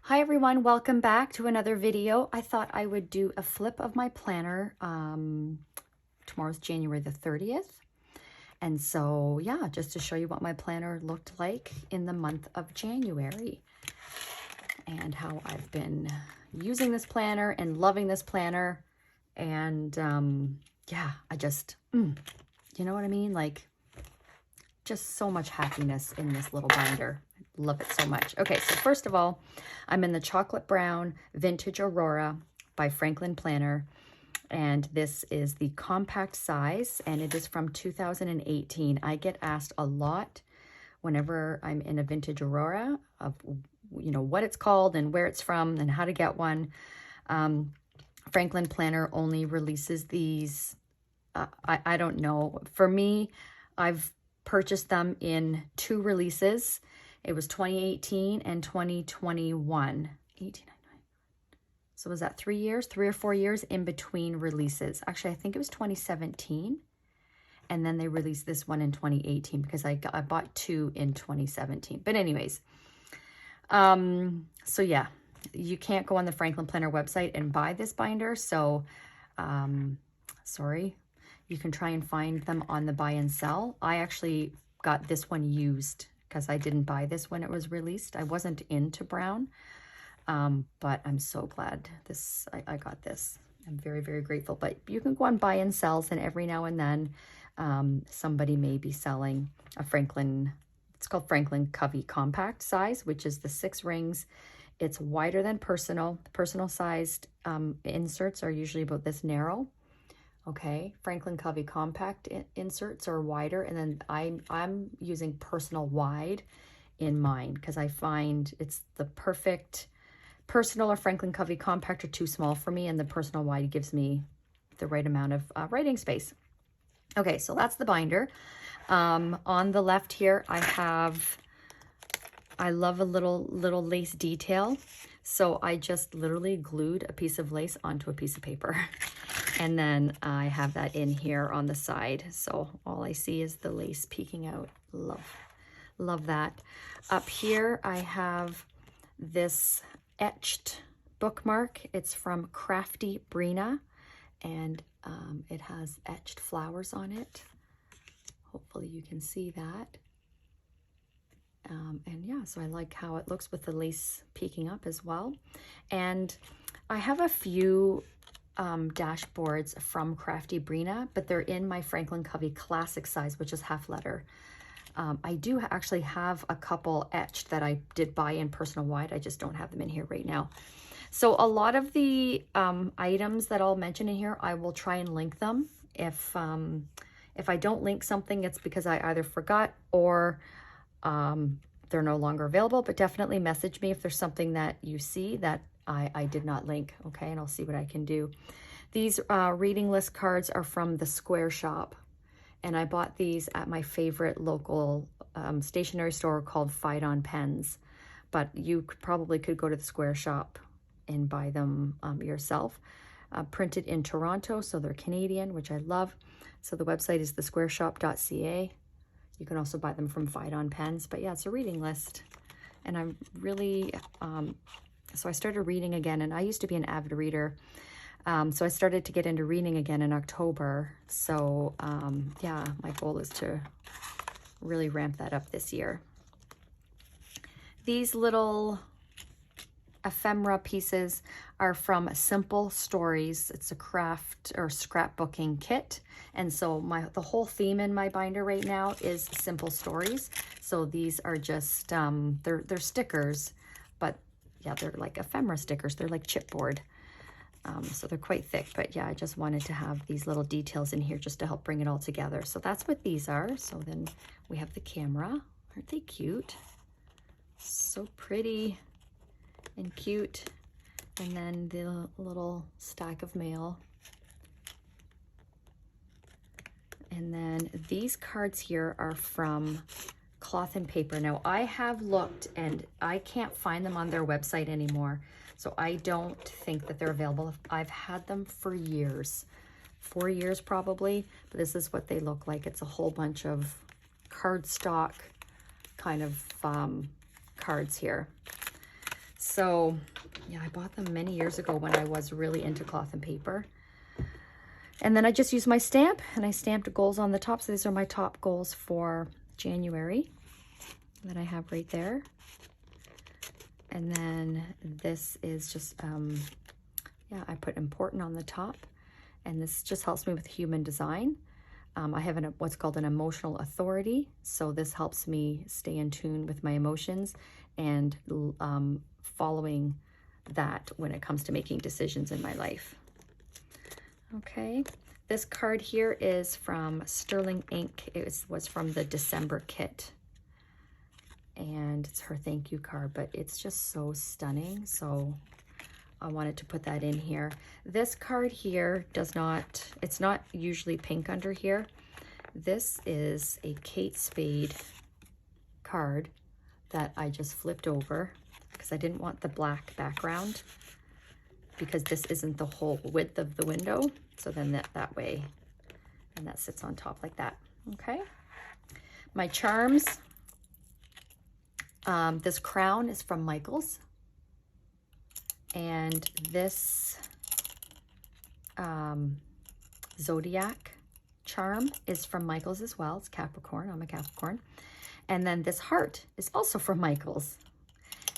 Hi everyone, welcome back to another video. I thought I would do a flip of my planner. Tomorrow's January the 30th. And so yeah, just to show you what my planner looked like in the month of January and how I've been using this planner and loving this planner. And yeah, I just, you know what I mean? Like just so much happiness in this little binder. Love it so much. Okay, so first of all, I'm in the chocolate brown vintage Aurora by Franklin Planner, and this is the compact size, and it is from 2018. I get asked a lot whenever I'm in a vintage Aurora of, you know, what it's called and where it's from and how to get one. Franklin Planner only releases these. I don't know. For me, I've purchased them in 2 releases. It was 2018 and 2021. So was that 3 years, 3 or 4 years in between releases? Actually, I think it was 2017. And then they released this one in 2018 because I bought 2 in 2017. But anyways, so yeah, you can't go on the Franklin Planner website and buy this binder. So, sorry, you can try and find them on the buy and sell. I actually got this one used because I didn't buy this when it was released. I wasn't into brown, but I'm so glad I got this. I'm very, very grateful. But you can go on buy and sells, and every now and then somebody may be selling a Franklin, it's called Franklin Covey compact size, which is the 6 rings. It's wider than personal. The personal sized inserts are usually about this narrow. Okay, Franklin Covey compact inserts are wider, and then I'm using personal wide in mine because I find it's the perfect. Personal or Franklin Covey compact are too small for me, and the personal wide gives me the right amount of writing space. Okay, so that's the binder. On the left here, I love a little lace detail. So I just literally glued a piece of lace onto a piece of paper. And then I have that in here on the side. So all I see is the lace peeking out. Love that. Up here, I have this etched bookmark. It's from Crafty Brina, and it has etched flowers on it. Hopefully you can see that. And yeah, so I like how it looks with the lace peeking up as well. And I have a few dashboards from Crafty Brina, but they're in my Franklin Covey classic size, which is half letter. I do actually have a couple etched that I did buy in personal wide. I just don't have them in here right now. So a lot of the items that I'll mention in here, I will try and link them. If I don't link something, it's because I either forgot or they're no longer available, but definitely message me if there's something that you see that I did not link, okay? And I'll see what I can do. These reading list cards are from the Square Shop, and I bought these at my favorite local stationery store called Fight On Pens, but you probably could go to the Square Shop and buy them yourself. Printed in Toronto, so they're Canadian, which I love. So the website is thesquareshop.ca. You can also buy them from Fight On Pens, but yeah, it's a reading list. And I'm really, so I started reading again, and I used to be an avid reader. So I started to get into reading again in October. So yeah, my goal is to really ramp that up this year. These little ephemera pieces are from Simple Stories. It's a craft or scrapbooking kit. And so the whole theme in my binder right now is Simple Stories. So these are just, they're stickers, but yeah, they're like ephemera stickers. They're like chipboard. So they're quite thick, but yeah, I just wanted to have these little details in here just to help bring it all together. So that's what these are. So then we have the camera. Aren't they cute? So pretty and cute. And then the little stack of mail. And then these cards here are from Cloth and Paper. Now I have looked and I can't find them on their website anymore. So I don't think that they're available. I've had them for years, 4 years probably, but this is what they look like. It's a whole bunch of cardstock kind of cards here. So yeah, I bought them many years ago when I was really into cloth and paper. And then I just used my stamp and I stamped goals on the top. So these are my top goals for January that I have right there. And then this is just, yeah, I put important on the top. And this just helps me with human design. I have what's called an emotional authority. So this helps me stay in tune with my emotions and following that when it comes to making decisions in my life. Okay, this card here is from Sterling Ink. It was from the December kit. And it's her thank you card, but it's just so stunning. So I wanted to put that in here. This card here does not, it's not usually pink under here. This is a Kate Spade card that I just flipped over because I didn't want the black background because this isn't the whole width of the window. So then that way, and that sits on top like that. Okay. My charms. This crown is from Michaels. And this Zodiac charm is from Michaels as well. It's Capricorn. I'm a Capricorn. And then this heart is also from Michaels.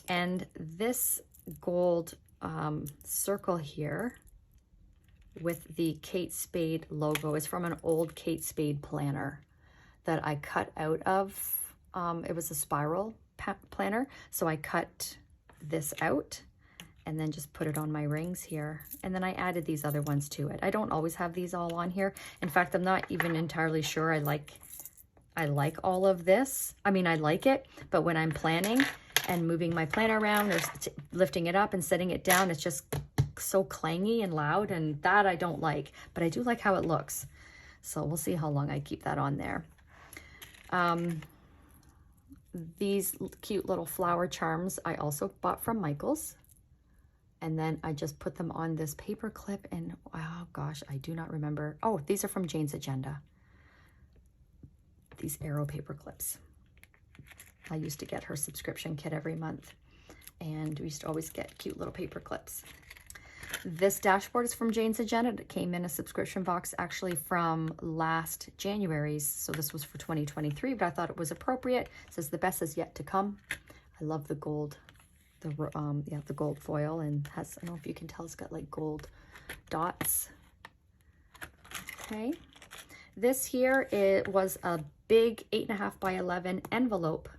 And this gold circle here with the Kate Spade logo is from an old Kate Spade planner that I cut out of. It was a spiral planner. So I cut this out and then just put it on my rings here. And then I added these other ones to it. I don't always have these all on here. In fact, I'm not even entirely sure I like all of this. I mean, I like it, but when I'm planning and moving my planner around or lifting it up and setting it down, it's just so clangy and loud, and that I don't like, but I do like how it looks. So we'll see how long I keep that on there. These cute little flower charms I also bought from Michaels. And then I just put them on this paper clip, and oh gosh, I do not remember. Oh, these are from Jane's Agenda. These arrow paper clips. I used to get her subscription kit every month, and we used to always get cute little paper clips. This dashboard is from Jane's Agenda. It came in a subscription box actually from last January's. So this was for 2023, but I thought it was appropriate. It says the best is yet to come. I love the gold. The gold foil, and has, I don't know if you can tell, it's got like gold dots. Okay, this here, it was a big 8.5 by 11 envelope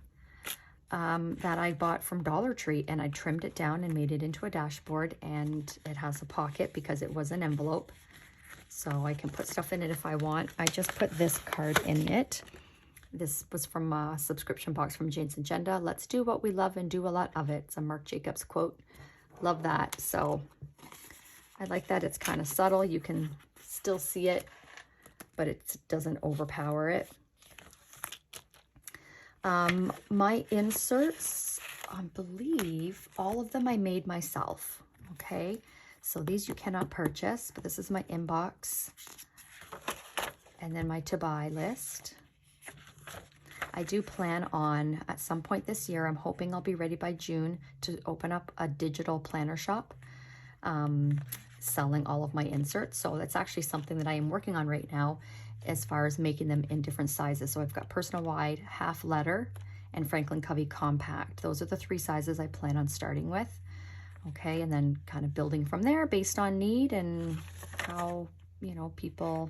that I bought from Dollar Tree, and I trimmed it down and made it into a dashboard, and it has a pocket because it was an envelope, so I can put stuff in it if I want. I just put this card in it. This was from a subscription box from Jane's Agenda. Let's do what we love and do a lot of it. It's a Marc Jacobs quote. Love that. So I like that. It's kind of subtle. You can still see it, but it doesn't overpower it. My inserts, I believe all of them I made myself. Okay. So these you cannot purchase, but this is my inbox. And then my to buy list. I do plan on, at some point this year, I'm hoping I'll be ready by June to open up a digital planner shop, selling all of my inserts. So that's actually something that I am working on right now as far as making them in different sizes. So I've got personal wide, half letter, and Franklin Covey compact. Those are the 3 sizes I plan on starting with. Okay, and then kind of building from there based on need and how, you know, people,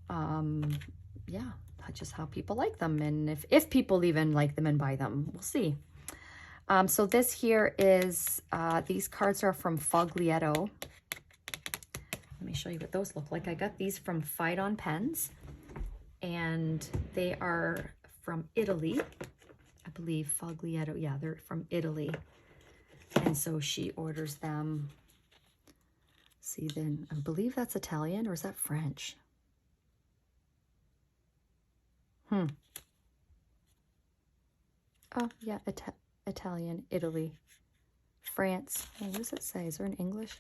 yeah, just how people like them, and if people even like them and buy them, we'll see. So this here is, these cards are from Foglietto. Let me show you what those look like. I got these from Fight on Pens, and they are from Italy. I believe Foglietto, yeah, they're from Italy. And so she orders them. See, then I believe that's Italian, or is that French? Oh, yeah, Italian, Italy, France. Oh, what does it say? Is there an English?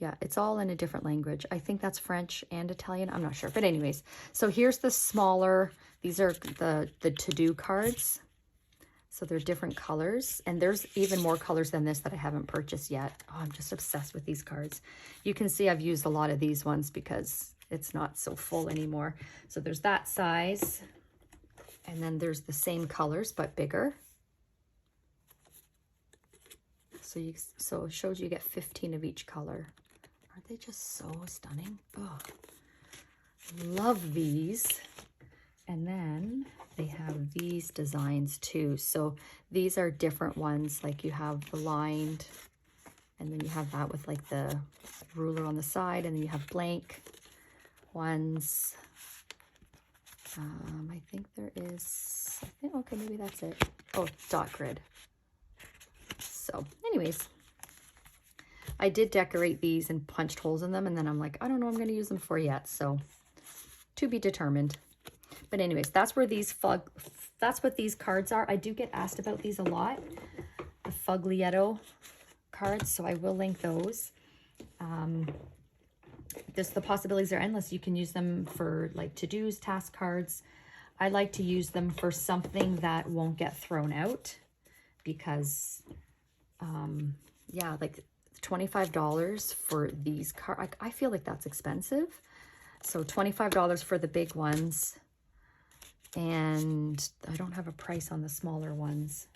Yeah, it's all in a different language. I think that's French and Italian. I'm not sure. But anyways, so here's the smaller, these are the to-do cards. So they're different colors, and there's even more colors than this that I haven't purchased yet. Oh, I'm just obsessed with these cards. You can see I've used a lot of these ones because it's not so full anymore. So there's that size, and then there's the same colors but bigger. So it shows you get 15 of each color. Aren't they just so stunning? Oh, love these. And then they have these designs too. So these are different ones. Like you have the lined, and then you have that with like the ruler on the side, and then you have blank ones. I think there is, okay, maybe that's it. Oh, dot grid. So anyways, I did decorate these and punched holes in them, and then I'm like, I don't know I'm going to use them for yet. So to be determined. But anyways, that's where that's what these cards are. I do get asked about these a lot, the Foglietto cards, so I will link those. The possibilities are endless. You can use them for like to-dos, task cards. I like to use them for something that won't get thrown out because, yeah, like $25 for these cards. I feel like that's expensive. So $25 for the big ones. And I don't have a price on the smaller ones,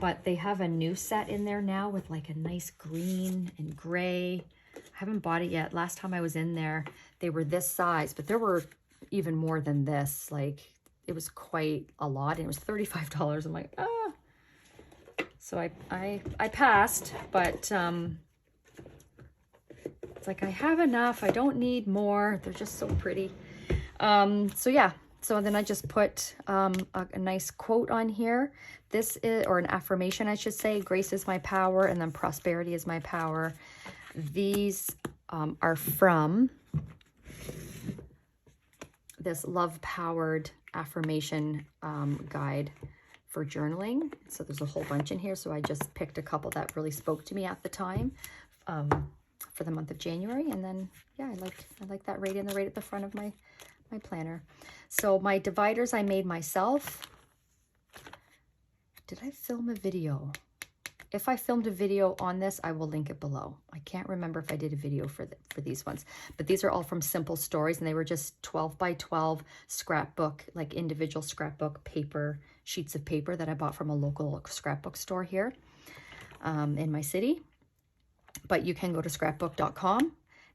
but they have a new set in there now with like a nice green and gray. I haven't bought it yet. Last time I was in there, they were this size, but there were even more than this. Like it was quite a lot, and it was $35. I'm like, ah. So I passed, but it's like I have enough. I don't need more. They're just so pretty. So yeah. So then I just put a nice quote on here. This is, or an affirmation, I should say, grace is my power, and then prosperity is my power. These are from this love-powered affirmation guide for journaling. So there's a whole bunch in here. So I just picked a couple that really spoke to me at the time for the month of January. And then, yeah, I like that right at the front of my planner. So my dividers I made myself. Did I film a video? If I filmed a video on this, I will link it below. I can't remember if I did a video for these ones, but these are all from Simple Stories, and they were just 12 by 12 scrapbook, like individual scrapbook paper, sheets of paper that I bought from a local scrapbook store here in my city. But you can go to scrapbook.com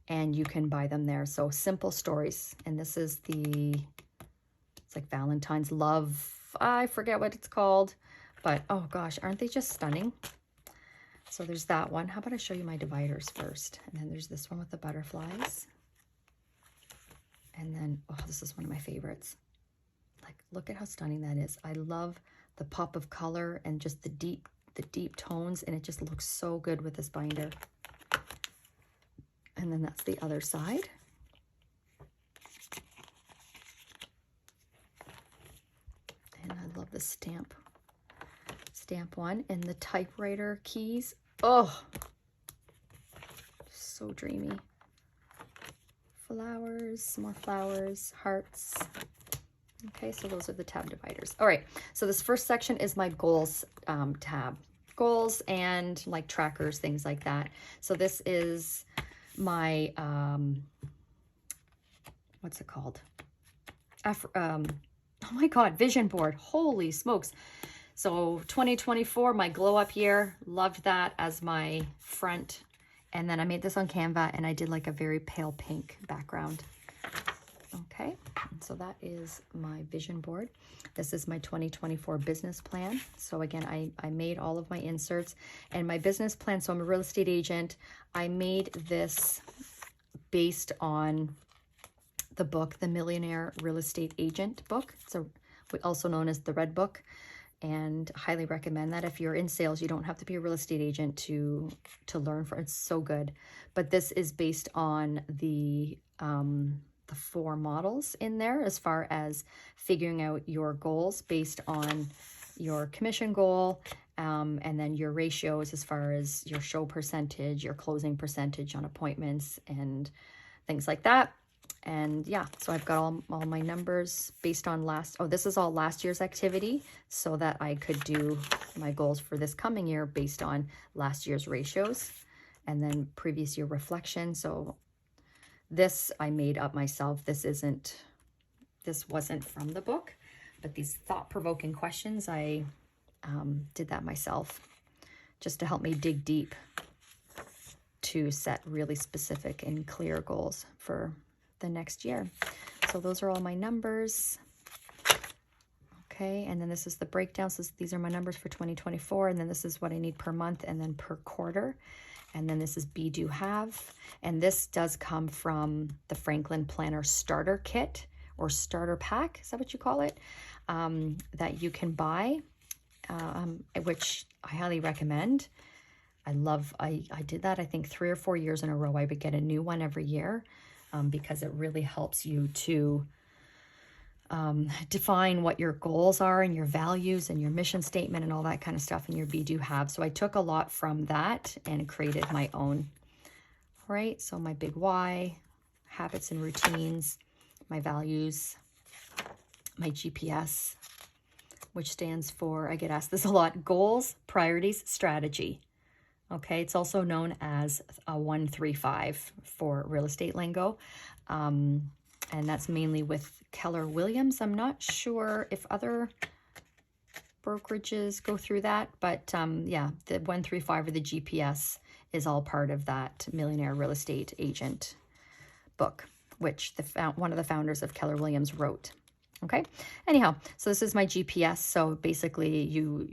and you can buy them there. So Simple Stories, and this is it's like Valentine's Love. I forget what it's called, but oh gosh, aren't they just stunning? So there's that one. How about I show you my dividers first? And then there's this one with the butterflies. And then, oh, this is one of my favorites. Like, look at how stunning that is. I love the pop of color and just the deep tones, and it just looks so good with this binder. And then that's the other side. And I love the stamp one, and the typewriter keys. Oh, so dreamy. Flowers, more flowers, hearts. Okay, so those are the tab dividers. All right, so this first section is my goals tab. Goals and like trackers, things like that. So this is my, what's it called? Oh my God, vision board. Holy smokes. So 2024, my glow up year, loved that as my front. And then I made this on Canva, and I did like a very pale pink background. Okay, and so that is my vision board. This is my 2024 business plan. So again, I made all of my inserts and my business plan. So I'm a real estate agent. I made this based on the book, The Millionaire Real Estate Agent book. So also known as the Red Book. And highly recommend that. If you're in sales, you don't have to be a real estate agent to learn from it. It's so good. But this is based on the 4 models in there as far as figuring out your goals based on your commission goal, and then your ratios as far as your show percentage, your closing percentage on appointments and things like that. And yeah, so I've got all my numbers based on this is all last year's activity, so that I could do my goals for this coming year based on last year's ratios and then previous year reflection. So this I made up myself. This wasn't from the book, but these thought-provoking questions, I did that myself just to help me dig deep to set really specific and clear goals for the next year. So those are all my numbers. Okay, and then this is the breakdown. So these are my numbers for 2024, and then this is what I need per month and then per quarter. And then this is Be, Do, Have. And this does come from the Franklin Planner Starter Kit or Starter Pack, is that what you call it? That you can buy, which I highly recommend. I did that, I think 3 or 4 years in a row. I would get a new one every year because it really helps you to define what your goals are and your values and your mission statement and all that kind of stuff in your Be, Do, Have. So I took a lot from that and created my own. All right, so my big why, habits and routines, my values, my GPS, which stands for, I get asked this a lot, goals, priorities, strategy. Okay, it's also known as a 135 for real estate lingo. And that's mainly with Keller Williams. I'm not sure if other brokerages go through that, but yeah, the 135 or the GPS is all part of that Millionaire Real Estate Agent book, which one of the founders of Keller Williams wrote. Okay, anyhow, so this is my GPS. So basically you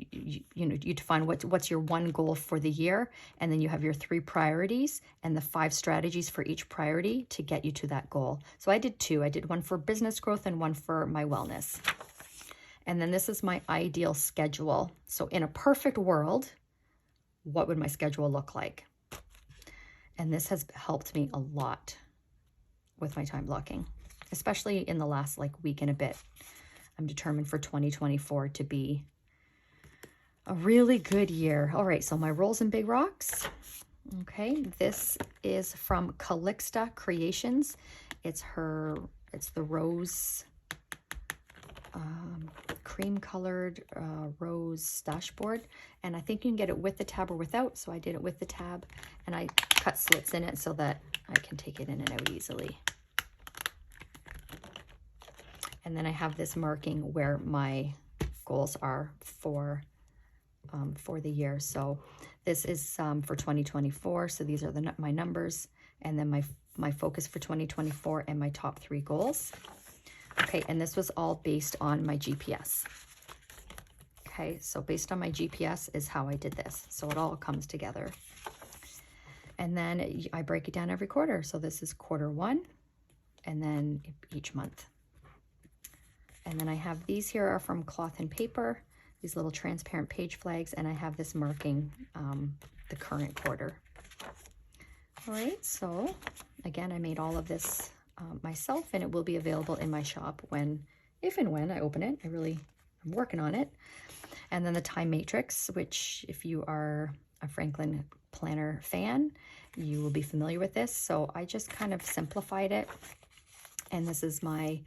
define what's your one goal for the year, and then you have your 3 priorities and the 5 strategies for each priority to get you to that goal. So I did 2. I did one for business growth and one for my wellness. And then this is my ideal schedule. So in a perfect world, what would my schedule look like? And this has helped me a lot with my time blocking, especially in the last week and a bit. I'm determined for 2024 to be a really good year. All right, so my rolls and big rocks. Okay, this is from Calixta Creations. It's the rose, cream colored rose dashboard. And I think you can get it with the tab or without. So I did it with the tab, and I cut slits in it so that I can take it in and out easily. And then I have this marking where my goals are for the year. So this is for 2024. So these are my numbers, and then my focus for 2024 and my top 3 goals. Okay, and this was all based on my GPS. Okay, so based on my GPS is how I did this. So it all comes together. And then I break it down every quarter. So this is quarter 1, and then each month. And then I have these here are from Cloth and Paper, these little transparent page flags, and I have this marking the current quarter. All right, so again, I made all of this myself, and it will be available in my shop if and when I open it. I'm working on it. And then the time matrix, which if you are a Franklin Planner fan, you will be familiar with this. So I just kind of simplified it. And this is my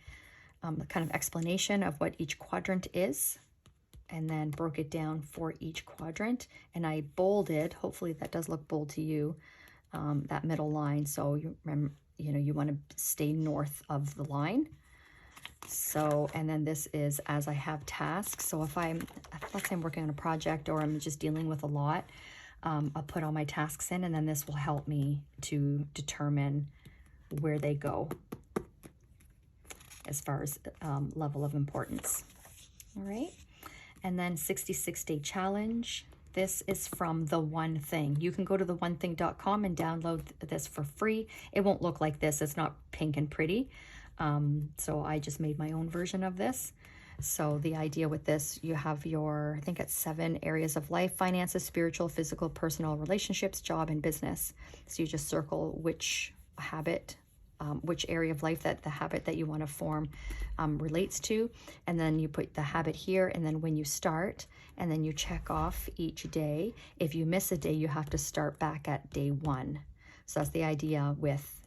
kind of explanation of what each quadrant is, and then broke it down for each quadrant. And I bolded, hopefully that does look bold to you, that middle line. So you remember, you want to stay north of the line. So, and then this is as I have tasks. So let's say I'm working on a project or I'm just dealing with a lot, I'll put all my tasks in, and then this will help me to determine where they go as far as level of importance. All right. And then 66-day challenge. This is from The One Thing. You can go to theonething.com and download this for free. It won't look like this. It's not pink and pretty. So I just made my own version of this. So the idea with this, you have I think it's 7 areas of life: finances, spiritual, physical, personal, relationships, job, and business. So you just circle which habit, which area of life that the habit that you want to form relates to, and then you put the habit here, and then when you start, and then you check off each day. If you miss a day, you have to start back at day 1. So that's the idea with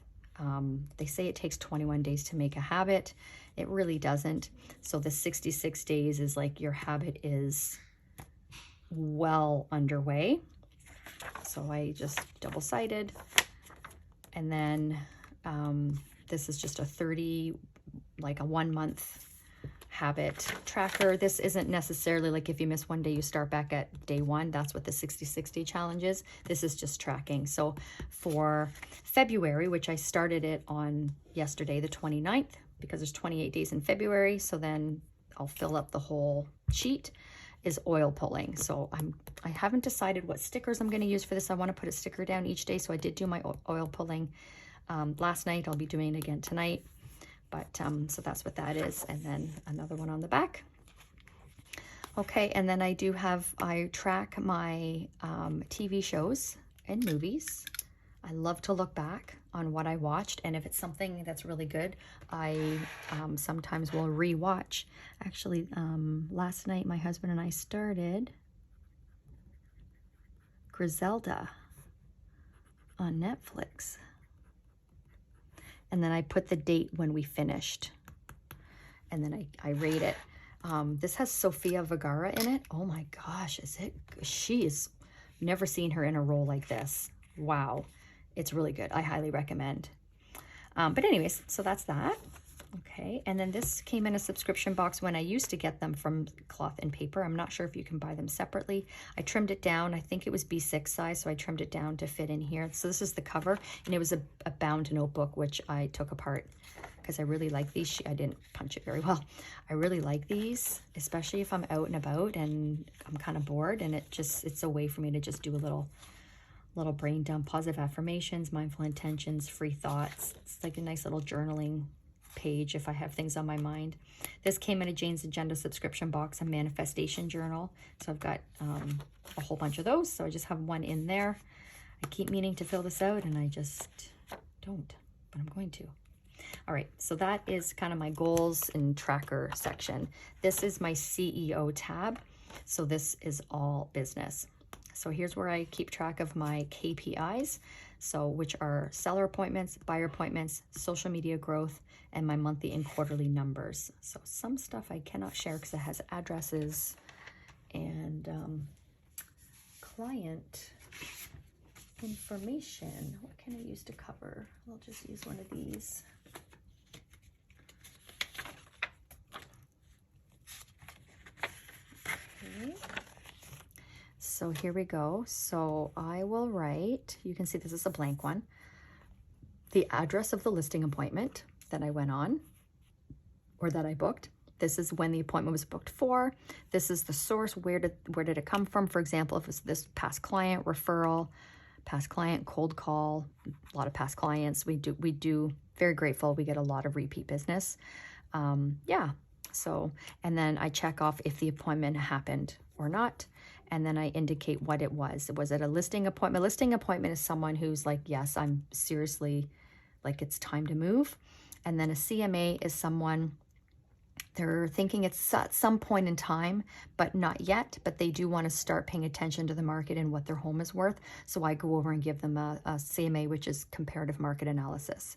They say it takes 21 days to make a habit. It really doesn't. So the 66 days is like your habit is well underway. So I just double-sided. And then this is just a 30, like a 1 month habit tracker. This isn't necessarily like if you miss one day, you start back at day 1. That's what the 60-60 challenge is. This is just tracking. So for February, which I started it on yesterday, the 29th, because there's 28 days in February. So then I'll fill up the whole sheet, is oil pulling. So I haven't decided what stickers I'm going to use for this. I want to put a sticker down each day. So I did do my oil pulling last night. I'll be doing it again tonight. But so that's what that is. And then another one on the back. Okay, and then I track my TV shows and movies. I love to look back on what I watched, and if it's something that's really good, I sometimes will re-watch. Actually, last night my husband and I started Griselda on Netflix. And then I put the date when we finished. And then I rate it. This has Sofia Vergara in it. Oh my gosh, she is, never seen her in a role like this. Wow, it's really good. I highly recommend. But anyways, so that's that. Okay, and then this came in a subscription box when I used to get them from Cloth and Paper. I'm not sure if you can buy them separately. I trimmed it down. I think it was B6 size, so I trimmed it down to fit in here. So this is the cover, and it was a bound notebook, which I took apart because I really like these. I didn't punch it very well. I really like these, especially if I'm out and about and I'm kind of bored, and it's a way for me to just do a little brain dump, positive affirmations, mindful intentions, free thoughts. It's like a nice little journaling page if I have things on my mind. This came in a Jane's Agenda subscription box, a manifestation journal. So I've got a whole bunch of those. So I just have one in there. I keep meaning to fill this out and I just don't, but I'm going to. All right, so that is kind of my goals and tracker section. This is my CEO tab. So this is all business. So here's where I keep track of my KPIs. So which are seller appointments, buyer appointments, social media growth, and my monthly and quarterly numbers. So some stuff I cannot share because it has addresses and client information. What can I use to cover? I'll just use one of these. Okay. So here we go. So I will write, you can see this is a blank one, the address of the listing appointment that I went on or that I booked. This is when the appointment was booked for. This is the source. Where did it come from? For example, if it's this past client referral, past client cold call, a lot of past clients. We do very grateful. We get a lot of repeat business. Yeah. So, and then I check off if the appointment happened or not. And then I indicate what it was. Was it a listing appointment? A listing appointment is someone who's like, yes, I'm seriously, like it's time to move. And then a CMA is someone, they're thinking it's at some point in time, but not yet, but they do want to start paying attention to the market and what their home is worth. So I go over and give them a CMA, which is comparative market analysis.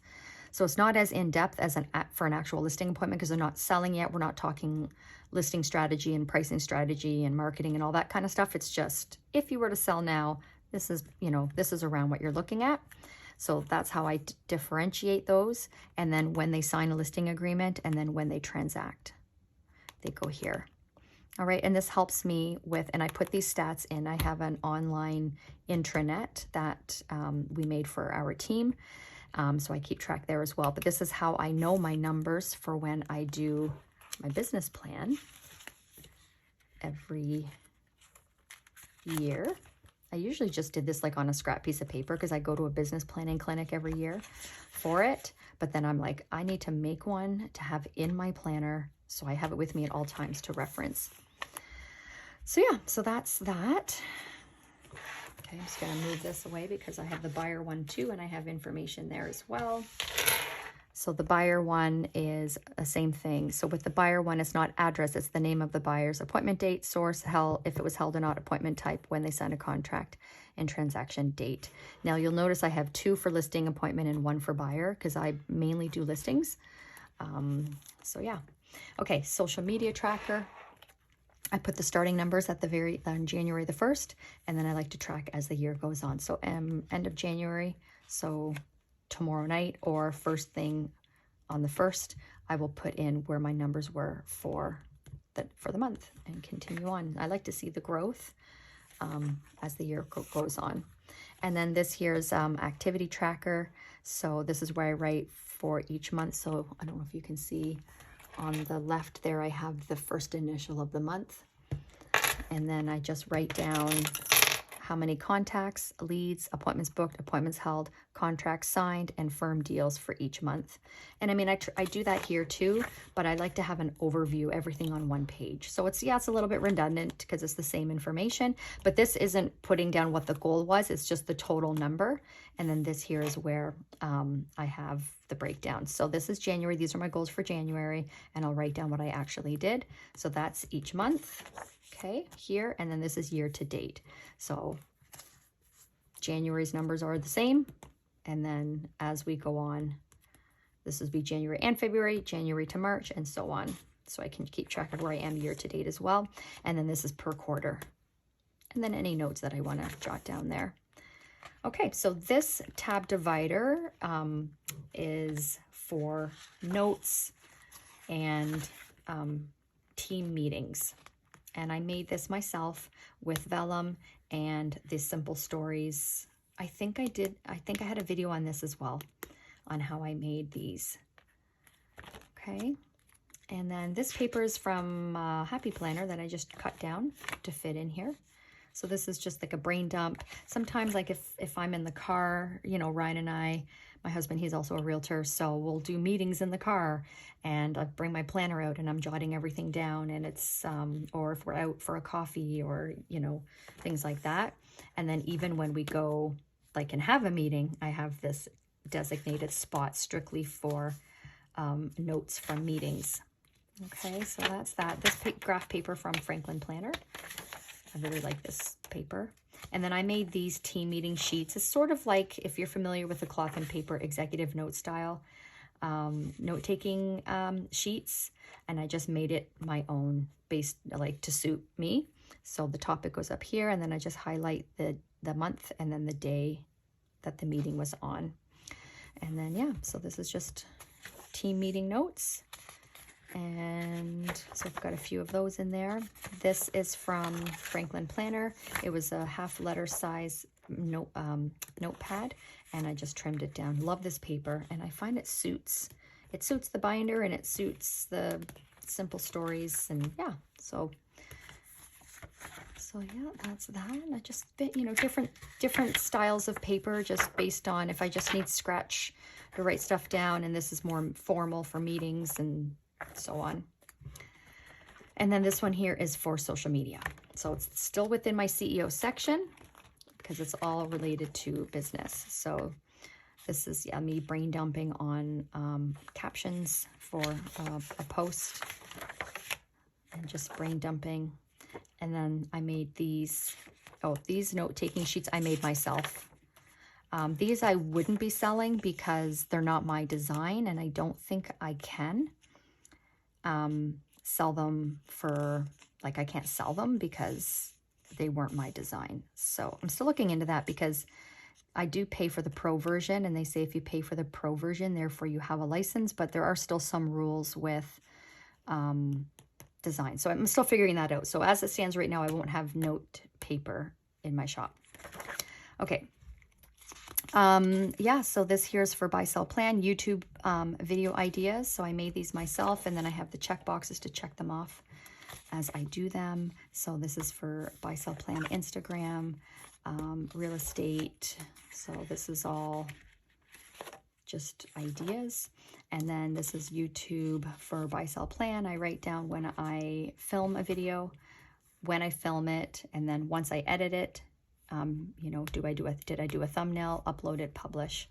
So it's not as in-depth as for an actual listing appointment because they're not selling yet. We're not talking listing strategy and pricing strategy and marketing and all that kind of stuff. It's just, if you were to sell now, this is, this is around what you're looking at. So that's how I differentiate those. And then when they sign a listing agreement and then when they transact, they go here. All right, and this helps me with, and I put these stats in. I have an online intranet that we made for our team. So I keep track there as well. But this is how I know my numbers for when I do my business plan every year. I usually just did this like on a scrap piece of paper because I go to a business planning clinic every year for it. But then I'm like, I need to make one to have in my planner so I have it with me at all times to reference. So yeah, so that's that. Okay, I'm just going to move this away because I have the buyer one too, and I have information there as well. So the buyer one is the same thing. So with the buyer one, it's not address, it's the name of the buyer's appointment date, source, held, if it was held or not, appointment type, when they signed a contract, and transaction date. Now you'll notice I have 2 for listing appointment and 1 for buyer because I mainly do listings. So yeah. Okay, social media tracker. I put the starting numbers at the on January the 1st, and then I like to track as the year goes on. So end of January, so tomorrow night or first thing on the 1st, I will put in where my numbers were for the month and continue on. I like to see the growth as the year goes on. And then this here's activity tracker. So this is where I write for each month. So I don't know if you can see on the left there, I have the first initial of the month. And then I just write down how many contacts, leads, appointments booked, appointments held, contracts signed, and firm deals for each month. And I mean, I do that here too, but I like to have an overview, everything on one page. So it's, yeah, it's a little bit redundant because it's the same information, but this isn't putting down what the goal was. It's just the total number. And then this here is where I have the breakdown. So this is January. These are my goals for January, and I'll write down what I actually did. So that's each month. Okay, here, and then this is year to date. So January's numbers are the same, and then as we go on, this would be January and February, January to March, and so on. So I can keep track of where I am year to date as well. And then this is per quarter. And then any notes that I want to jot down there. Okay, so this tab divider is for notes and team meetings. And I made this myself with vellum and the simple stories. I think I had a video on this as well, on how I made these. Okay. And then this paper is from Happy Planner that I just cut down to fit in here. So this is just like a brain dump. Sometimes, like if I'm in the car, you know, Ryan and I, my husband, he's also a realtor, so we'll do meetings in the car, and I bring my planner out and I'm jotting everything down, and it's, or if we're out for a coffee or, you know, things like that. And then even when we go, like, and have a meeting, I have this designated spot strictly for notes from meetings. Okay, so that's that. This graph paper from Franklin Planner. I really like this paper. And then I made these team meeting sheets. It's sort of like, if you're familiar with the cloth and paper executive note style note-taking sheets. And I just made it my own, based like to suit me. So the topic goes up here, and then I just highlight the month and then the day that the meeting was on. And then, yeah, so this is just team meeting notes. And so I've got a few of those in there. This is from Franklin Planner. It was a half letter size notepad, and I just trimmed it down. Love this paper, and I find it suits the binder, and it suits the simple stories, and yeah, so yeah, that's that. And I just fit, you know, different styles of paper, just based on if I just need scratch to write stuff down, and this is more formal for meetings and so on. And then this one here is for social media. So it's still within my CEO section because it's all related to business. So this is, yeah, me brain dumping on captions for a post, and just brain dumping. And then I made these, these note-taking sheets I made myself. These I wouldn't be selling because they're not my design, and I don't think I can sell them for, like, I can't sell them because they weren't my design. So I'm still looking into that, because I do pay for the pro version, and they say if you pay for the pro version, therefore you have a license, but there are still some rules with design. So I'm still figuring that out. So as it stands right now, I won't have note paper in my shop. Okay. Yeah, so this here is for buy, sell, plan, YouTube video ideas. So I made these myself, and then I have the check boxes to check them off as I do them. So this is for buy, sell, plan, Instagram, real estate. So this is all just ideas. And then this is YouTube for buy, sell, plan. I write down when I film a video, when I film it, and then once I edit it, you know, did I do a thumbnail, upload it, publish.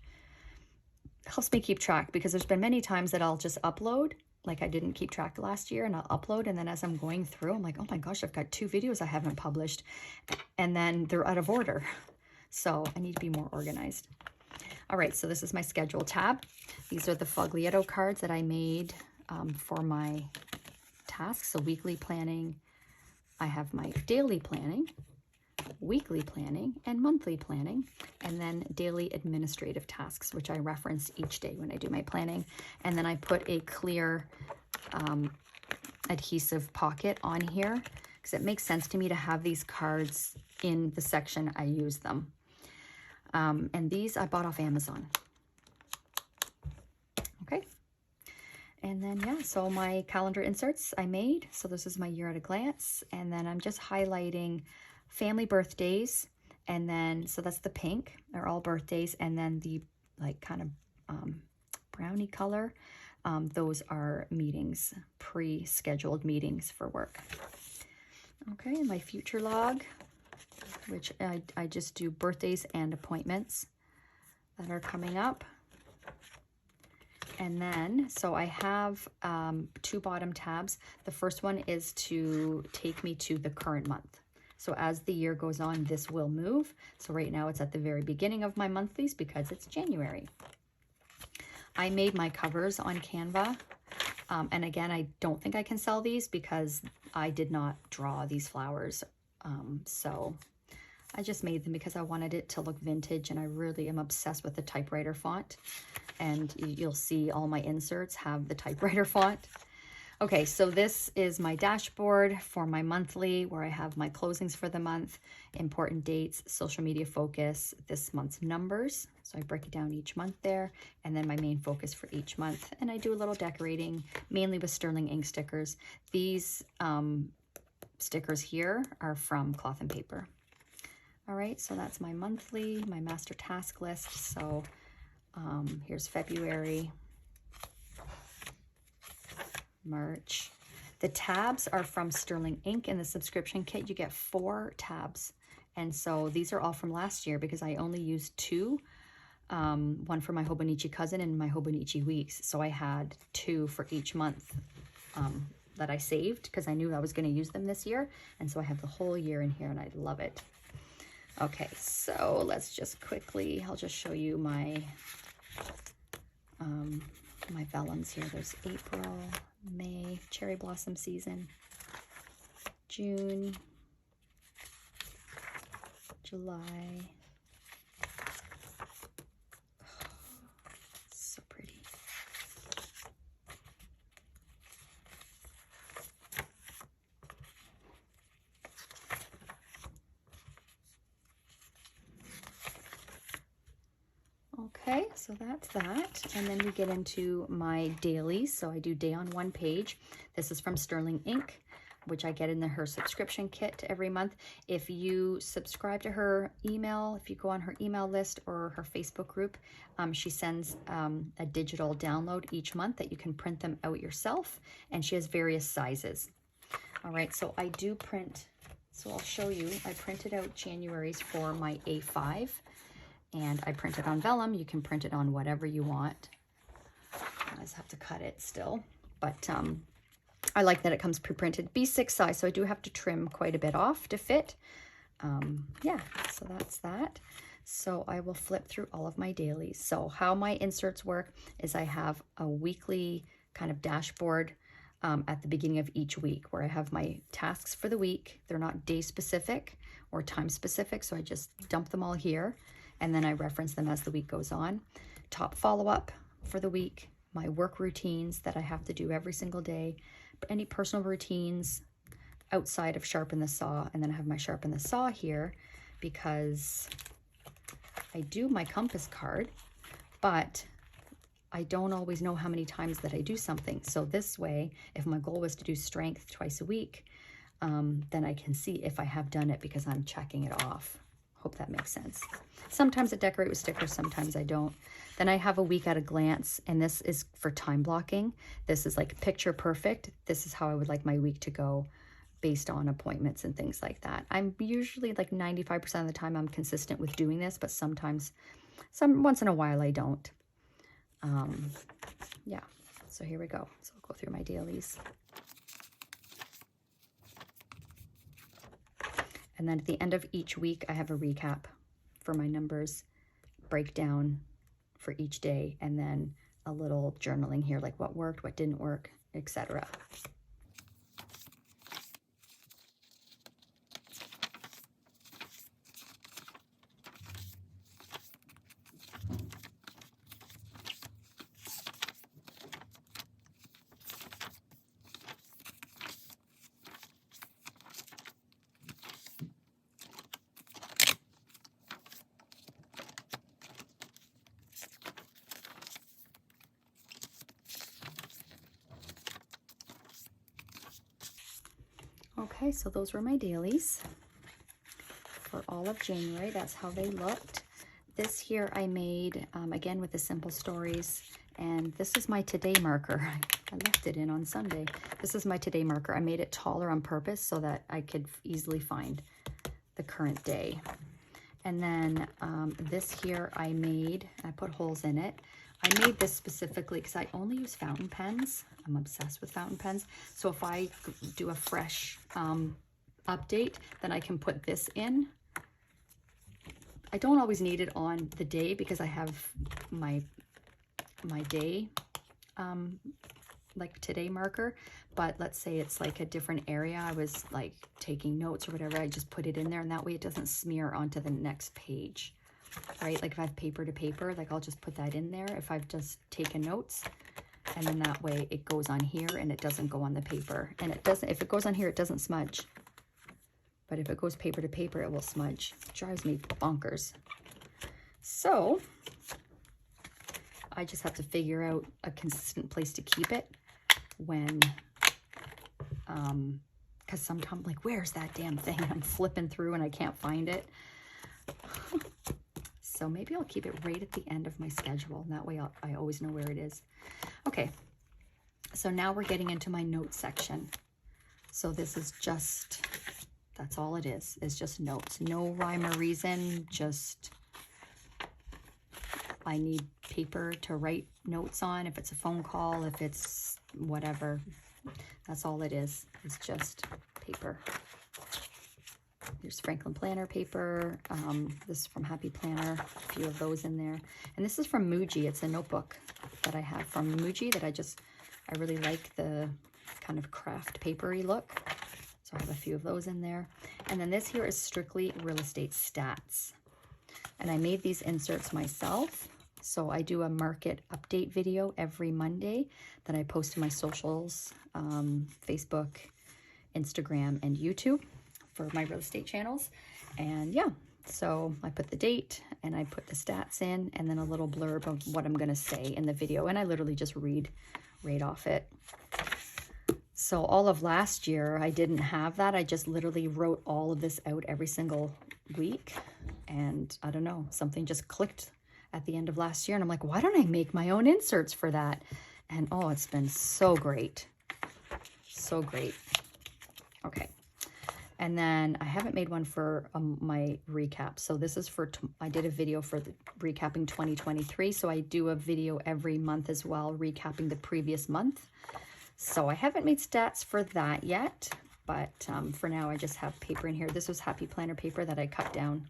helps me keep track, because there's been many times that I'll just upload, like I didn't keep track last year, and I'll upload, and then as I'm going through, I'm like, oh my gosh, I've got 2 videos I haven't published, and then they're out of order. So I need to be more organized. All right, so this is my schedule tab. These are the Foglietto cards that I made for my tasks. So weekly planning, I have my daily planning, weekly planning, and monthly planning, and then daily administrative tasks, which I reference each day when I do my planning. And then I put a clear adhesive pocket on here, because it makes sense to me to have these cards in the section I use them. And these I bought off Amazon. Okay. And then, yeah, so my calendar inserts I made. So this is my year at a glance. And then I'm just highlighting family birthdays. And then, so that's the pink, they're all birthdays. And then the like kind of brownie color, those are meetings, pre-scheduled meetings for work. Okay, and my future log, which I just do birthdays and appointments that are coming up. And then, so I have 2 bottom tabs. The first one is to take me to the current month. So as the year goes on, this will move. So right now it's at the very beginning of my monthlies because it's January. I made my covers on Canva. And again, I don't think I can sell these because I did not draw these flowers. So I just made them because I wanted it to look vintage, and I really am obsessed with the typewriter font. And you'll see all my inserts have the typewriter font. Okay, so this is my dashboard for my monthly, where I have my closings for the month, important dates, social media focus, this month's numbers. So I break it down each month there, and then my main focus for each month. And I do a little decorating, mainly with sterling ink stickers. These stickers here are from Cloth and Paper. All right, so that's my monthly, my master task list. So here's February, March. The tabs are from Sterling Ink. In the subscription kit, you get 4 tabs. And so these are all from last year because I only used 2. One for my Hobonichi cousin and my Hobonichi weeks. So I had 2 for each month that I saved because I knew I was going to use them this year. And so I have the whole year in here, and I love it. Okay, so let's just quickly, I'll just show you my my vellums here. There's April, May, cherry blossom season, June, July. Oh, so pretty. Okay, so that's that. And then we get into my dailies. So I do day on one page. This is from Sterling Ink, which I get in her subscription kit every month. If you subscribe to her email, if you go on her email list or her Facebook group, she sends a digital download each month that you can print them out yourself. And she has various sizes. All right, so I do print. So I'll show you. I printed out January's for my A5. And I print it on vellum. You can print it on whatever you want. I just have to cut it still. But I like that it comes pre-printed. B6 size, so I do have to trim quite a bit off to fit. Yeah, so that's that. So I will flip through all of my dailies. So how my inserts work is I have a weekly kind of dashboard at the beginning of each week where I have my tasks for the week. They're not day specific or time specific, so I just dump them all here. And then I reference them as the week goes on. Top follow-up for the week, my work routines that I have to do every single day, any personal routines outside of sharpen the saw. And then I have my sharpen the saw here because I do my compass card, but I don't always know how many times that I do something. So this way, if my goal was to do strength twice a week, then I can see if I have done it because I'm checking it off. Hope that makes sense. Sometimes I decorate with stickers, sometimes I don't. Then I have a week at a glance, and this is for time blocking. This is like picture perfect. This is how I would like my week to go based on appointments and things like that. I'm usually like 95% of the time I'm consistent with doing this, but sometimes, once in a while I don't. Yeah, so here we go. So I'll go through my dailies. And then at the end of each week, I have a recap for my numbers, breakdown for each day, and then a little journaling here, like what worked, what didn't work, etc. Okay, so those were my dailies for all of January. That's how they looked. This here I made, again, with the simple stories. And this is my today marker. I left it in on Sunday. This is my today marker. I made it taller on purpose so that I could easily find the current day. And then this here I put holes in it. I made this specifically because I only use fountain pens. I'm obsessed with fountain pens. So if I do a fresh update, then I can put this in. I don't always need it on the day because I have my day, like today marker. But let's say it's like a different area. I was like taking notes or whatever. I just put it in there, and that way it doesn't smear onto the next page, right? Like if I have paper to paper, like I'll just put that in there if I've just taken notes. And then that way it goes on here and it doesn't go on the paper. And it doesn't, if it goes on here, it doesn't smudge. But if it goes paper to paper, it will smudge. It drives me bonkers. So I just have to figure out a consistent place to keep it when, because sometimes I'm like, where's that damn thing? I'm flipping through and I can't find it. So maybe I'll keep it right at the end of my schedule. And that way I always know where it is. Okay, so now we're getting into my notes section. So this is just, that's all it is just notes. No rhyme or reason, just I need paper to write notes on. If it's a phone call, if it's whatever, that's all it is. It's just paper. Here's Franklin Planner paper. This is from Happy Planner, a few of those in there. And this is from Muji. It's a notebook that I have from Muji that I really like the kind of craft papery look. So I have a few of those in there. And then this here is strictly real estate stats. And I made these inserts myself. So I do a market update video every Monday that I post to my socials, Facebook, Instagram, and YouTube for my real estate channels. And yeah, so I put the date and I put the stats in and then a little blurb of what I'm gonna say in the video. And I literally just read right off it. So all of last year, I didn't have that. I just literally wrote all of this out every single week. And I don't know, something just clicked at the end of last year. And I'm like, why don't I make my own inserts for that? And oh, it's been so great. So great. Okay. And then I haven't made one for my recap. So this is for, I did a video for the recapping 2023. So I do a video every month as well, recapping the previous month. So I haven't made stats for that yet, but for now I just have paper in here. This was Happy Planner paper that I cut down.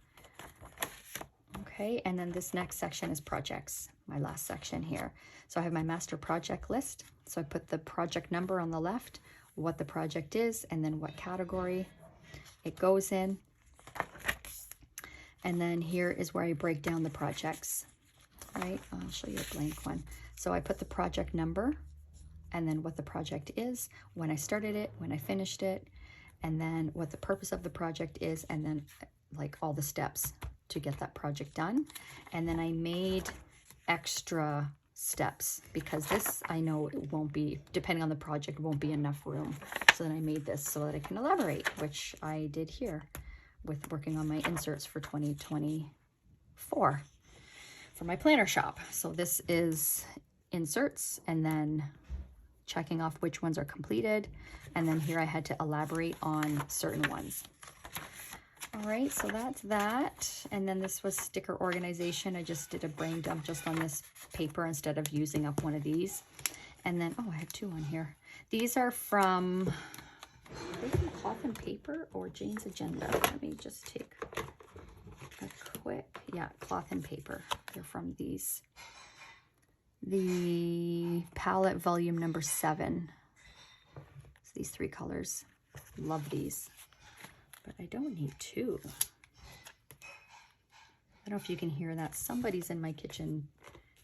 Okay, and then this next section is projects, my last section here. So I have my master project list. So I put the project number on the left, what the project is, and then what category it goes in. And then here is where I break down the projects, right? I'll show you a blank one. So I put the project number and then what the project is, when I started it, when I finished it, and then what the purpose of the project is, and then like all the steps to get that project done. And then I made extra steps because this, I know it won't be, depending on the project, won't be enough room. So then I made this so that I can elaborate, which I did here with working on my inserts for 2024 for my planner shop. So this is inserts and then checking off which ones are completed. And then here I had to elaborate on certain ones. All right, so that's that. And then this was sticker organization. I just did a brain dump just on this paper instead of using up one of these. And then, oh, I have two on here. These are from, are they from Cloth and Paper or Jane's Agenda? Let me just take a quick, yeah, Cloth and Paper. They're from these. The palette volume number 7. So these 3 colors. Love these. But I don't need 2. I don't know if you can hear that. Somebody's in my kitchen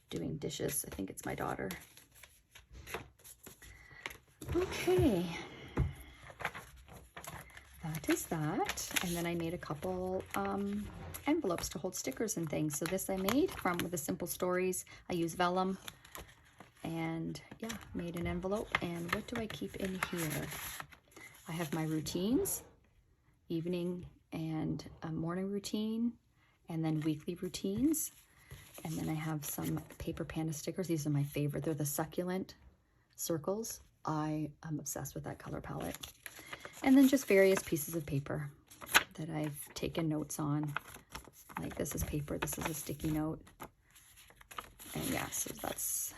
doing dishes. I think it's my daughter. Okay. That is that. And then I made a couple envelopes to hold stickers and things. So this I made from with the Simple Stories. I use vellum. And yeah, made an envelope. And what do I keep in here? I have my routines. Evening and a morning routine, and then weekly routines. And then I have some Paper Panda stickers. These are my favorite. They're the succulent circles. I am obsessed with that color palette. And then just various pieces of paper that I've taken notes on. Like this is paper, this is a sticky note. And yeah, so that's,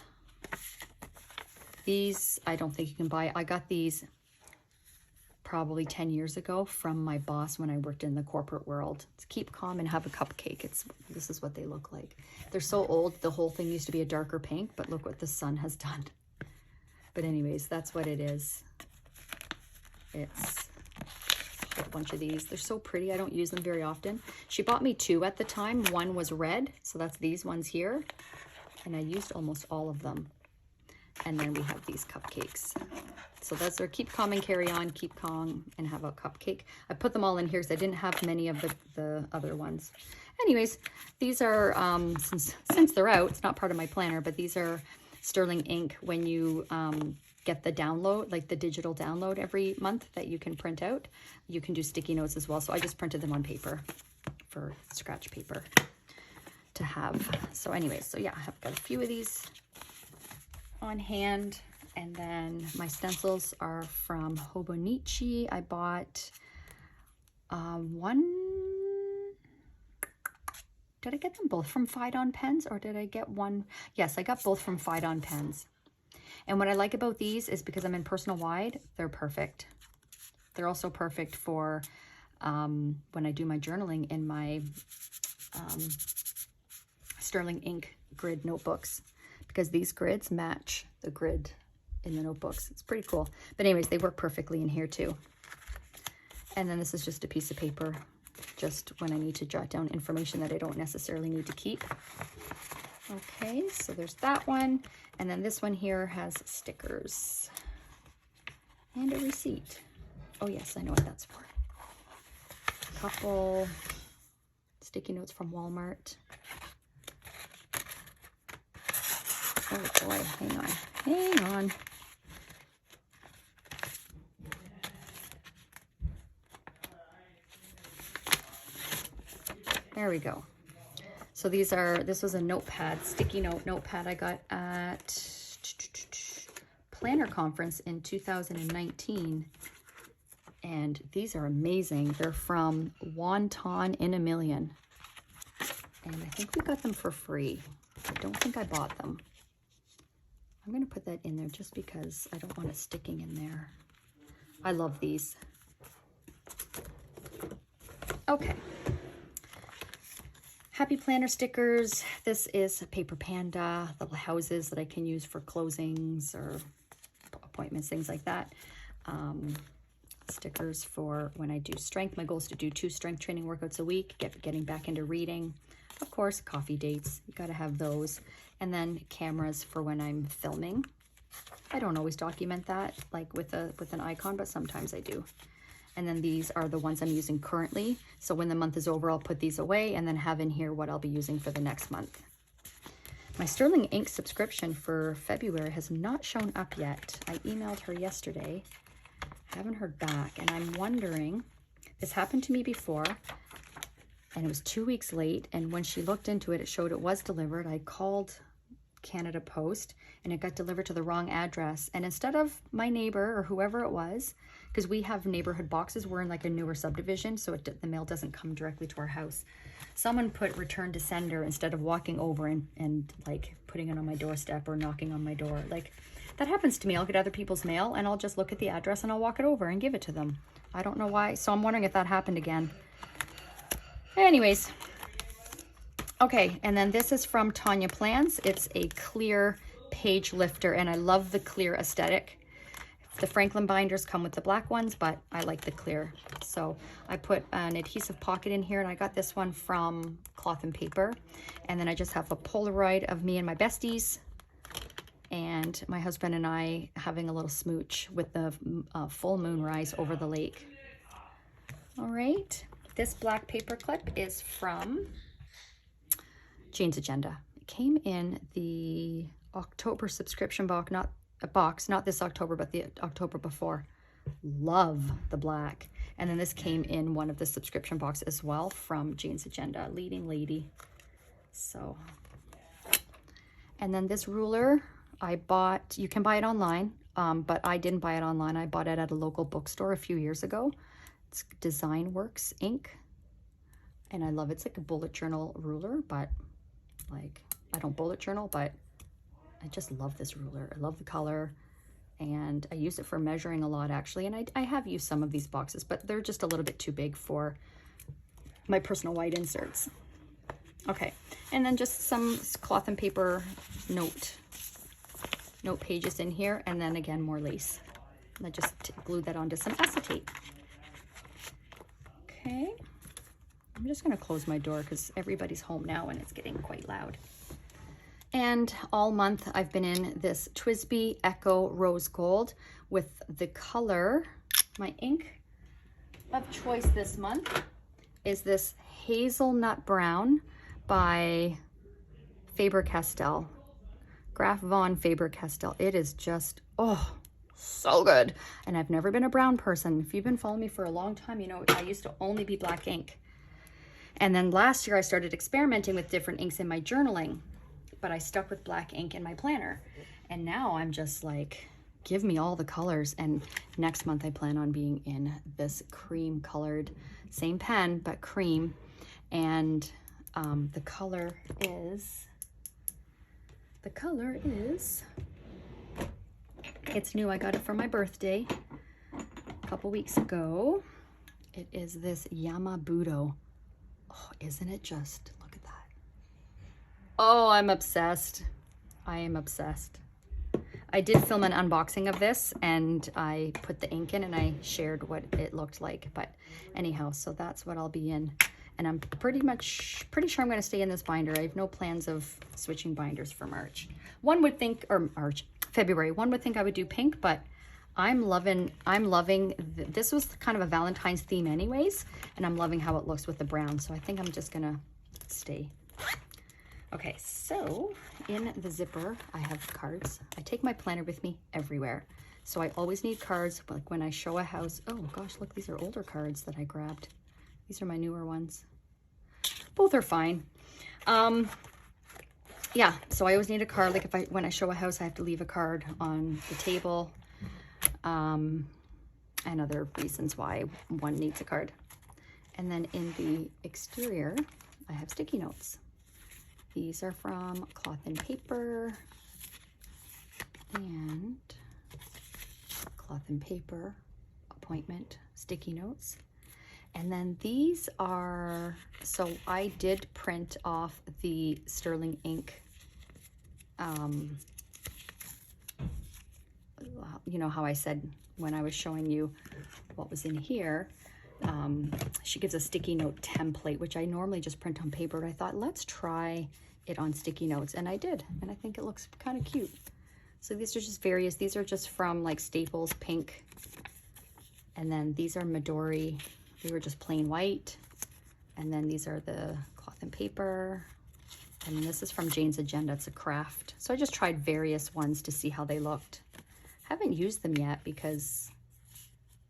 these I don't think you can buy. I got these probably 10 years ago from my boss when I worked in the corporate world. It's keep calm and have a cupcake. This is what they look like. They're so old, the whole thing used to be a darker pink, but look what the sun has done. But anyways, that's what it is. It's a bunch of these. They're so pretty. I don't use them very often. She bought me 2 at the time. One was red, so that's these ones here. And I used almost all of them. And then we have these cupcakes. So those are keep calm and carry on, keep calm and have a cupcake. I put them all in here because I didn't have many of the other ones. Anyways, these are, since they're out, it's not part of my planner, but these are sterling ink when you get the download, like the digital download every month that you can print out. You can do sticky notes as well. So I just printed them on paper for scratch paper to have. So anyways, so yeah, I've got a few of these on hand. And then my stencils are from Hobonichi. I bought one. Did I get them both from Fidon Pens or did I get one? Yes, I got both from Fidon Pens. And what I like about these is because I'm in personal wide, they're perfect. They're also perfect for when I do my journaling in my sterling ink grid notebooks, because these grids match the grid in the notebooks. It's pretty cool. But anyways, they work perfectly in here too. And then this is just a piece of paper, just when I need to jot down information that I don't necessarily need to keep. Okay, so there's that one. And then this one here has stickers and a receipt. Oh yes, I know what that's for. A couple sticky notes from Walmart. Oh boy, hang on. There we go. So this was a notepad, sticky note notepad I got at Planner Conference in 2019. And these are amazing. They're from Wonton in a Million. And I think we got them for free. I don't think I bought them. I'm going to put that in there just because I don't want it sticking in there. I love these. Okay. Happy Planner stickers. This is Paper Panda, little houses that I can use for closings or appointments, things like that. Stickers for when I do strength. My goal is to do 2 strength training workouts a week, getting back into reading. Of course, coffee dates. You got to have those. And then cameras for when I'm filming. I don't always document that, like with an icon, but sometimes I do. And then these are the ones I'm using currently. So when the month is over, I'll put these away and then have in here what I'll be using for the next month. My Sterling Ink subscription for February has not shown up yet. I emailed her yesterday. Haven't heard back. And I'm wondering, this happened to me before, and it was 2 weeks late. And when she looked into it, it showed it was delivered. I called Canada Post, and it got delivered to the wrong address. And instead of my neighbor or whoever it was, because we have neighborhood boxes, we're in like a newer subdivision, so the mail doesn't come directly to our house. Someone put return to sender instead of walking over and like putting it on my doorstep or knocking on my door. Like, that happens to me. I'll get other people's mail and I'll just look at the address and I'll walk it over and give it to them. I don't know why. So I'm wondering if that happened again. Anyways. Okay, and then this is from Tonya Plans. It's a clear page lifter, and I love the clear aesthetic. The Franklin binders come with the black ones, but I like the clear. So I put an adhesive pocket in here, and I got this one from Cloth and Paper. And then I just have a Polaroid of me and my besties, and my husband and I having a little smooch with the full moon rise over the lake. All right, this black paper clip is from Jane's Agenda. It came in the October subscription box, not this October, but the October before. Love the black. And then this came in one of the subscription boxes as well from Jane's Agenda, Leading Lady. So, and then this ruler I bought, you can buy it online, but I didn't buy it online. I bought it at a local bookstore a few years ago. It's Design Works ink. And I love it. It's like a bullet journal ruler, but like, I don't bullet journal, but I just love this ruler. I love the color, and I use it for measuring a lot actually. And I have used some of these boxes, but they're just a little bit too big for my personal white inserts. Okay, and then just some Cloth and Paper note pages in here, and then again more lace. And I just glued that onto some acetate. Okay. I'm just going to close my door because everybody's home now and it's getting quite loud. And all month I've been in this TWSBI Echo Rose Gold with the color. My ink of choice this month is this Hazelnut Brown by Faber-Castell. Graf von Faber-Castell. It is just, oh, so good. And I've never been a brown person. If you've been following me for a long time, you know I used to only be black ink. And then last year I started experimenting with different inks in my journaling, but I stuck with black ink in my planner. And now I'm just like, give me all the colors. And next month I plan on being in this cream colored, same pen, but cream. And the color is, it's new. I got it for my birthday a couple weeks ago. It is this Bujo. Oh, isn't it just, look at that. Oh, I'm obsessed. I am obsessed. I did film an unboxing of this and I put the ink in and I shared what it looked like. But anyhow, so that's what I'll be in. And I'm pretty sure I'm going to stay in this binder. I have no plans of switching binders for March. One would think, or February, one would think I would do pink, but I'm loving, this was kind of a Valentine's theme anyways, and I'm loving how it looks with the brown. So I think I'm just gonna stay. Okay, so in the zipper, I have cards. I take my planner with me everywhere. So I always need cards, like when I show a house. Oh gosh, look, these are older cards that I grabbed. These are my newer ones. Both are fine. Yeah, so I always need a card. Like when I show a house, I have to leave a card on the table. And other reasons why one needs a card. And then in the exterior, I have sticky notes. These are from Cloth and Paper and Cloth and Paper appointment sticky notes. And then these are, so I did print off the Sterling ink. You know how I said when I was showing you what was in here, she gives a sticky note template, which I normally just print on paper, but I thought, let's try it on sticky notes. And I did, and I think it looks kind of cute. So these are just various, these are just from like Staples Pink. And then these are Midori. They were just plain white. And then these are the Cloth and Paper. And then this is from Jane's Agenda. It's a craft. So I just tried various ones to see how they looked. Haven't used them yet because,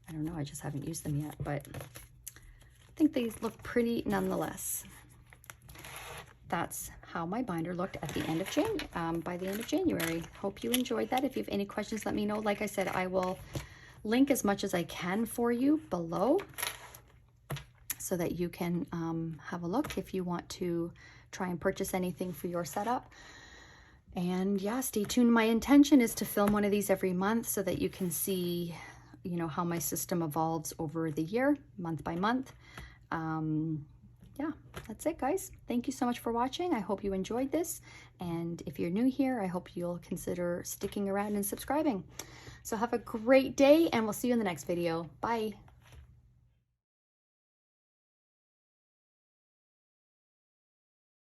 I don't know, I just haven't used them yet, but I think they look pretty nonetheless. That's how my binder looked at the end of by the end of January. Hope you enjoyed that. If you have any questions, let me know. Like I said, I will link as much as I can for you below so that you can have a look if you want to try and purchase anything for your setup. And yeah, stay tuned. My intention is to film one of these every month so that you can see, you know, how my system evolves over the year, month by month. Yeah, that's it, guys. Thank you so much for watching. I hope you enjoyed this. And if you're new here, I hope you'll consider sticking around and subscribing. So have a great day, and we'll see you in the next video. Bye.